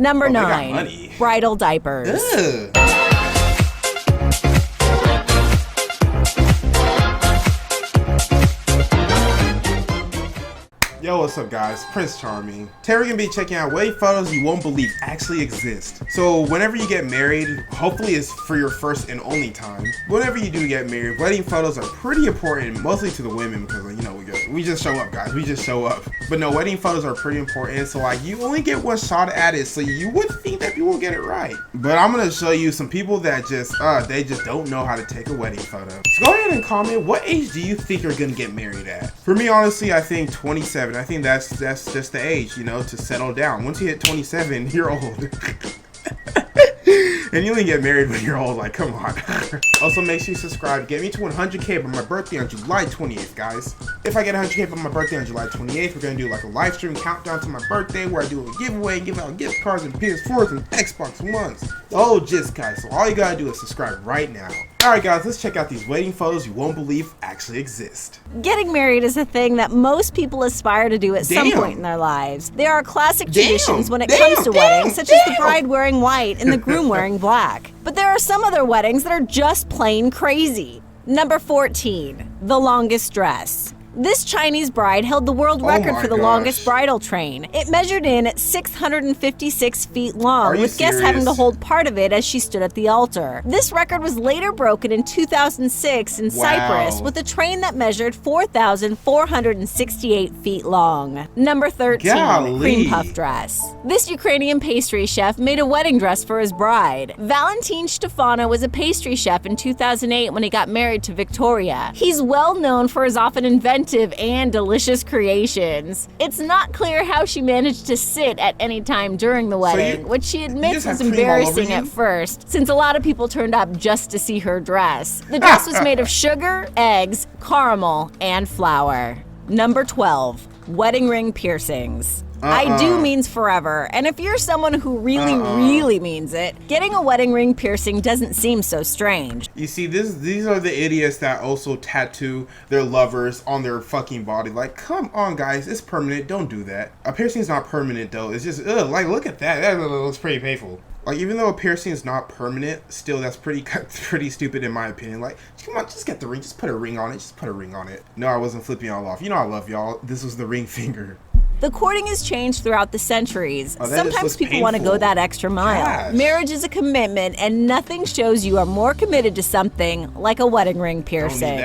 Number they got 9, money. bridal diapers. Ugh. Yo, what's up guys? Prince Charming. Today we're gonna be checking out wedding photos you won't believe actually exist. So whenever you get married, hopefully it's for your first and only time. Whenever you do get married, wedding photos are pretty important, mostly to the women because you know we just show up guys, we just show up. But no, wedding photos are pretty important, so like you only get one shot at it, so you would think that people will get it right. But I'm gonna show you some people that just they just don't know how to take a wedding photo. So go ahead and comment, what age do you think you're gonna get married at? For me, honestly, I think 27. I think that's just the age, you know, to settle down. Once you hit 27, you're old. And you only get married when you're old, like, come on. Also, make sure you subscribe. Get me to 100K by my birthday on July 28th, guys. If I get 100K by my birthday on July 28th, we're gonna do like a live stream countdown to my birthday where I do a giveaway and give out gift cards and PS4s and Xbox Ones. Oh, just guys, so all you gotta do is subscribe right now. Alright guys, let's check out these wedding photos you won't believe actually exist. Getting married is a thing that most people aspire to do at some point in their lives. There are classic traditions when it comes to weddings, such as the bride wearing white and the groom wearing black. But there are some other weddings that are just plain crazy. Number 14, the longest dress. This Chinese bride held the world record for the longest bridal train. It measured in at 656 feet long, with guests having to hold part of it as she stood at the altar. This record was later broken in 2006 in Cyprus with a train that measured 4,468 feet long. Number 13, cream puff dress. This Ukrainian pastry chef made a wedding dress for his bride. Valentin Stefano was a pastry chef in 2008 when he got married to Victoria. He's well known for his often inventive and delicious creations. It's not clear how she managed to sit at any time during the wedding, which she admits was embarrassing at first, since a lot of people turned up just to see her dress. The dress was made of sugar, eggs, caramel, and flour. Number 12, wedding ring piercings. I do means forever, and if you're someone who really means it, getting a wedding ring piercing doesn't seem so strange. You see, these are the idiots that also tattoo their lovers on their fucking body. Like, come on guys, it's permanent, don't do that. A piercing's not permanent though, it's just, like look at that, that looks pretty painful. Like, even though a piercing is not permanent, still that's pretty stupid in my opinion. Like, come on, just get the ring, just put a ring on it, just put a ring on it. No, I wasn't flipping y'all off. You know I love y'all. This was the ring finger. The courting has changed throughout the centuries. Sometimes people want to go that extra mile. Marriage is a commitment, and nothing shows you are more committed to something like a wedding ring piercing.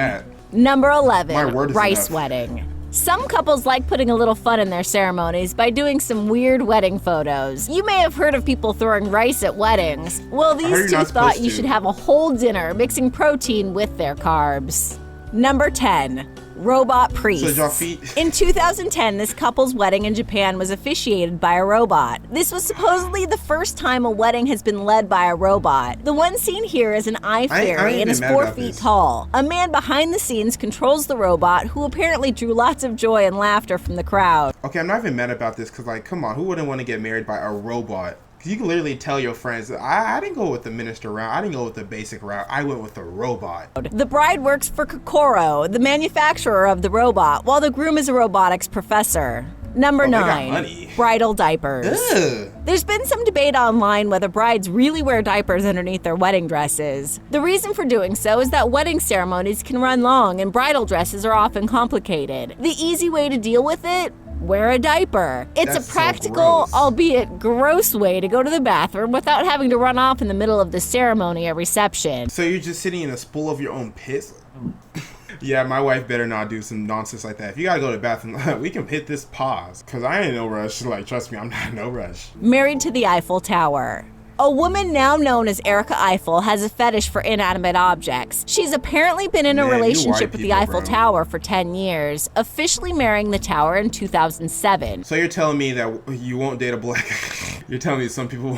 Number 11, rice wedding. Some couples like putting a little fun in their ceremonies by doing some weird wedding photos. You may have heard of people throwing rice at weddings. Well, these two thought you should have a whole dinner mixing protein with their carbs. Number 10, robot priests. In 2010, this couple's wedding in Japan was officiated by a robot. This was supposedly the first time a wedding has been led by a robot. The one seen here is an eye fairy and is 4 feet tall. A man behind the scenes controls the robot, who apparently drew lots of joy and laughter from the crowd. Okay, I'm not even mad about this because, like, come on, who wouldn't want to get married by a robot? You can literally tell your friends, I didn't go with the minister route, I didn't go with the basic route, I went with the robot. The bride works for Kokoro, the manufacturer of the robot, while the groom is a robotics professor. Number 9, bridal diapers. There's been some debate online whether brides really wear diapers underneath their wedding dresses. The reason for doing so is that wedding ceremonies can run long and bridal dresses are often complicated. The easy way to deal with it? Wear a diaper. It's a practical, albeit gross way to go to the bathroom without having to run off in the middle of the ceremony or reception. So you're just sitting in a spool of your own piss? Yeah, my wife better not do some nonsense like that. If you gotta go to the bathroom, we can hit this pause. Cause I ain't no rush, like trust me, I'm not in no rush. Married to the Eiffel Tower. A woman now known as Erica Eiffel has a fetish for inanimate objects. She's apparently been in a relationship with the Eiffel Tower for 10 years, officially marrying the tower in 2007. So you're telling me that you won't date a black... You're telling me some people...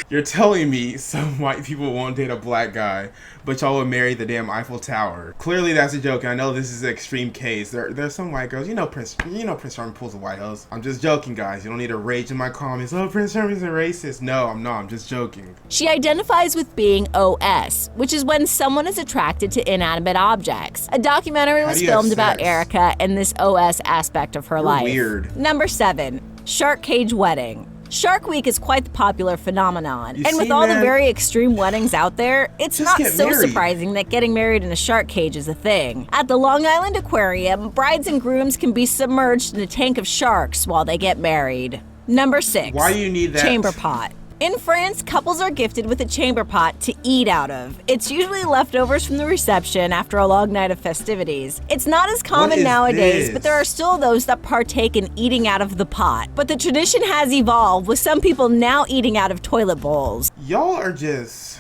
You're telling me some white people won't date a black guy, but y'all will marry the damn Eiffel Tower. Clearly that's a joke. I know this is an extreme case. There's some white girls. Prince Charming pulls the White House. I'm just joking, guys. You don't need to rage in my comments. Oh, Prince Charming's a racist. No, I'm not. I'm just joking. She identifies with being OS, which is when someone is attracted to inanimate objects. A documentary was filmed about Erica and this OS aspect of her life. Weird. Number 7, shark cage wedding. Shark Week is quite the popular phenomenon, and with all the very extreme weddings out there, it's not so surprising that getting married in a shark cage is a thing. At the Long Island Aquarium, brides and grooms can be submerged in a tank of sharks while they get married. Number 6. Why do you need that? Chamber pot. In France, couples are gifted with a chamber pot to eat out of. It's usually leftovers from the reception after a long night of festivities. It's not as common nowadays, but there are still those that partake in eating out of the pot. But the tradition has evolved, with some people now eating out of toilet bowls. Y'all are just...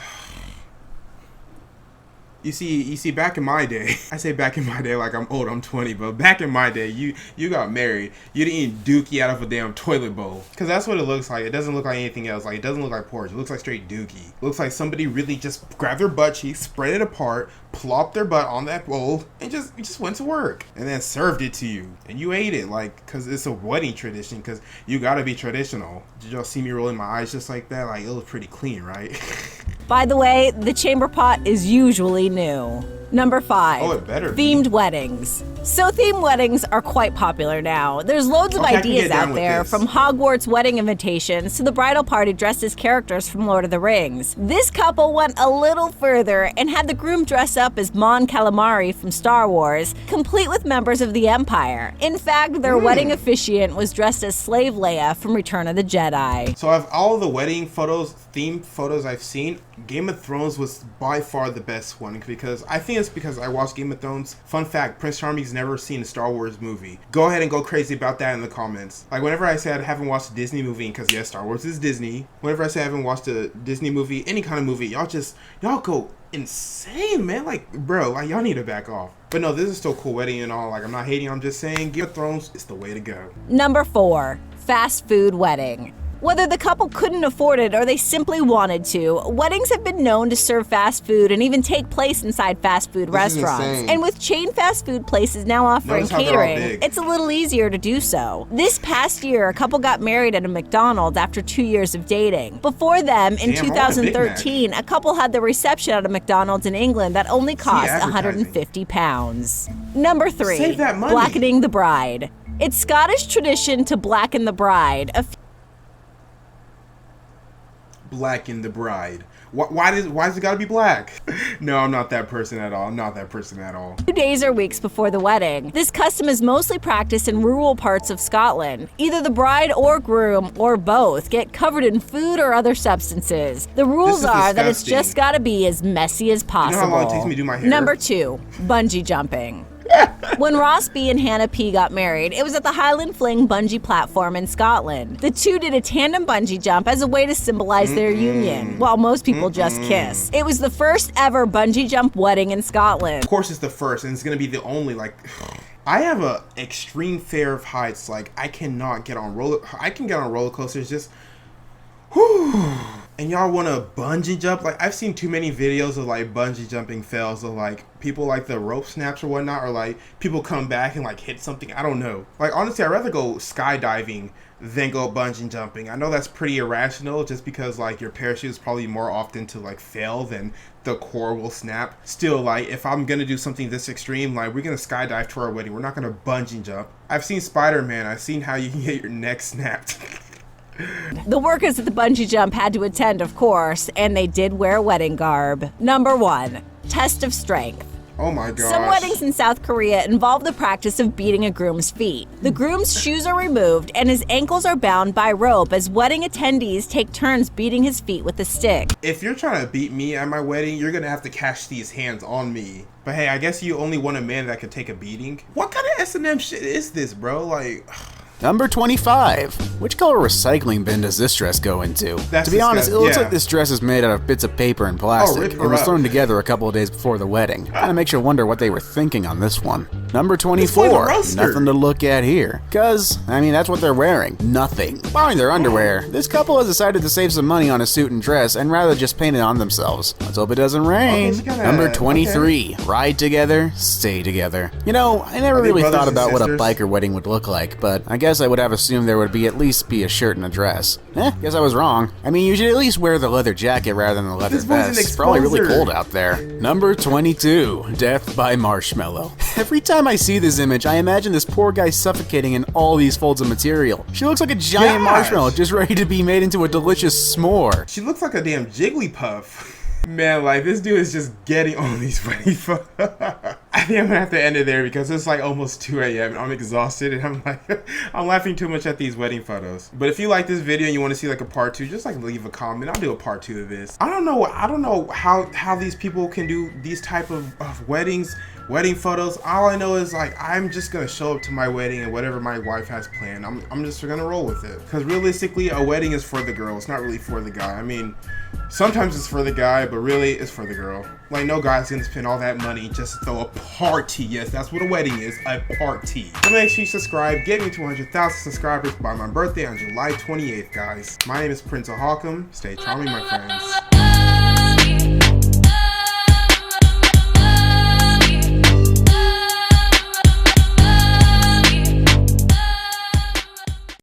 You see, back in my day, I say back in my day like I'm old, I'm 20, but back in my day, you got married, you didn't eat dookie out of a damn toilet bowl. Because that's what it looks like. It doesn't look like anything else. Like, it doesn't look like porridge. It looks like straight dookie. It looks like somebody really just grabbed their butt cheeks, spread it apart, plopped their butt on that bowl, and just went to work. And then served it to you. And you ate it, like, because it's a wedding tradition, because you gotta be traditional. Did y'all see me rolling my eyes just like that? Like, it was pretty clean, right? By the way, the chamber pot is usually new. Number 5. Oh, it better Themed be. weddings. So themed weddings are quite popular now. There's loads of ideas out there, from Hogwarts wedding invitations to the bridal party dressed as characters from Lord of the Rings. This couple went a little further and had the groom dress up as Mon Calamari from Star Wars, complete with members of the Empire. In fact, their wedding officiant was dressed as Slave Leia from Return of the Jedi. So of all the wedding photos, themed photos I've seen, Game of Thrones was by far the best one, because I think it's because I watched Game of Thrones. Fun fact, Prince Charming's never seen a Star Wars movie. Go ahead and go crazy about that in the comments. Like, whenever I say I haven't watched a Disney movie, because yes, Star Wars is Disney. Whenever I say I haven't watched a Disney movie, any kind of movie, y'all go insane, man. Like, bro, like, y'all need to back off. But no, this is still cool wedding and all. Like, I'm not hating, I'm just saying Game of Thrones is the way to go. Number 4. Fast food wedding. Whether the couple couldn't afford it or they simply wanted to, weddings have been known to serve fast food and even take place inside fast food restaurants. And with chain fast food places now offering catering, it's a little easier to do so. This past year, a couple got married at a McDonald's after 2 years of dating. Before them, in 2013, a couple had the reception at a McDonald's in England that only cost £150. Number 3. Blackening the bride. It's Scottish tradition to blacken the bride. Blacken the bride. Why does it gotta be black? No, I'm not that person at all. I'm not that person at all. 2 days or weeks before the wedding. This custom is mostly practiced in rural parts of Scotland. Either the bride or groom, or both, get covered in food or other substances. The rules are that it's just gotta be as messy as possible. You know how long it takes me to do my hair? Number 2. Bungee jumping. When Ross B and Hannah P got married, it was at the Highland Fling bungee platform in Scotland. The two did a tandem bungee jump as a way to symbolize their union, while most people just kiss. It was the first ever bungee jump wedding in Scotland. Of course it's the first, and it's gonna be the only, like... I have a extreme fear of heights. Like, I can get on roller coasters, just... Whew. And y'all want to bungee jump? Like, I've seen too many videos of like bungee jumping fails of like people like the rope snaps or whatnot, or like people come back and like hit something. I don't know. Like, honestly, I'd rather go skydiving than go bungee jumping. I know that's pretty irrational, just because like your parachute is probably more often to like fail than the core will snap. Still, like, if I'm gonna do something this extreme, like, we're gonna skydive to our wedding. We're not gonna bungee jump. I've seen Spider-Man. I've seen how you can get your neck snapped. The workers at the bungee jump had to attend, of course, and they did wear wedding garb. Number 1. Test of strength. Oh my gosh. Some weddings in South Korea involve the practice of beating a groom's feet. The groom's shoes are removed and his ankles are bound by rope as wedding attendees take turns beating his feet with a stick. If you're trying to beat me at my wedding, you're gonna have to cash these hands on me. But hey, I guess you only want a man that could take a beating. What kind of S&M shit is this, bro? Like... Number 25. Which color recycling bin does this dress go into? That's to be honest, it looks like this dress is made out of bits of paper and plastic and was thrown together a couple of days before the wedding. Kinda makes you wonder what they were thinking on this one. Number 24. Nothing to look at here. Cause, I mean, that's what they're wearing. Nothing. Barring their underwear, this couple has decided to save some money on a suit and dress and rather just paint it on themselves. Let's hope it doesn't rain. Number 23. Ride together, stay together. You know, I never really thought about what a biker wedding would look like, but I guess I would have assumed there would at least be a shirt and a dress. Guess I was wrong. I mean, you should at least wear the leather jacket rather than the leather vest. It's probably really cold out there. Number 22. Death by marshmallow. Every time time I see this image, I imagine this poor guy suffocating in all these folds of material. She looks like a giant marshmallow just ready to be made into a delicious s'more. She looks like a damn Jigglypuff. Man, like, this dude is just getting all these wedding photos. I think I'm gonna have to end it there because it's like almost 2 a.m. and I'm exhausted and I'm like, I'm laughing too much at these wedding photos. But if you like this video and you want to see like a part 2, just like leave a comment. I'll do a part 2 of this. I don't know how these people can do these type of wedding photos. All I know is like, I'm just gonna show up to my wedding and whatever my wife has planned, I'm just gonna roll with it. Because realistically, a wedding is for the girl. It's not really for the guy. I mean, sometimes it's for the guy, but really it's for the girl. Like, no guy's gonna spend all that money just to throw a party. Yes, that's what a wedding is, a party. So make sure you subscribe. Get me to 100,000 subscribers by my birthday on July 28th, guys. My name is Prince of Hawkham. Stay charming, my friends.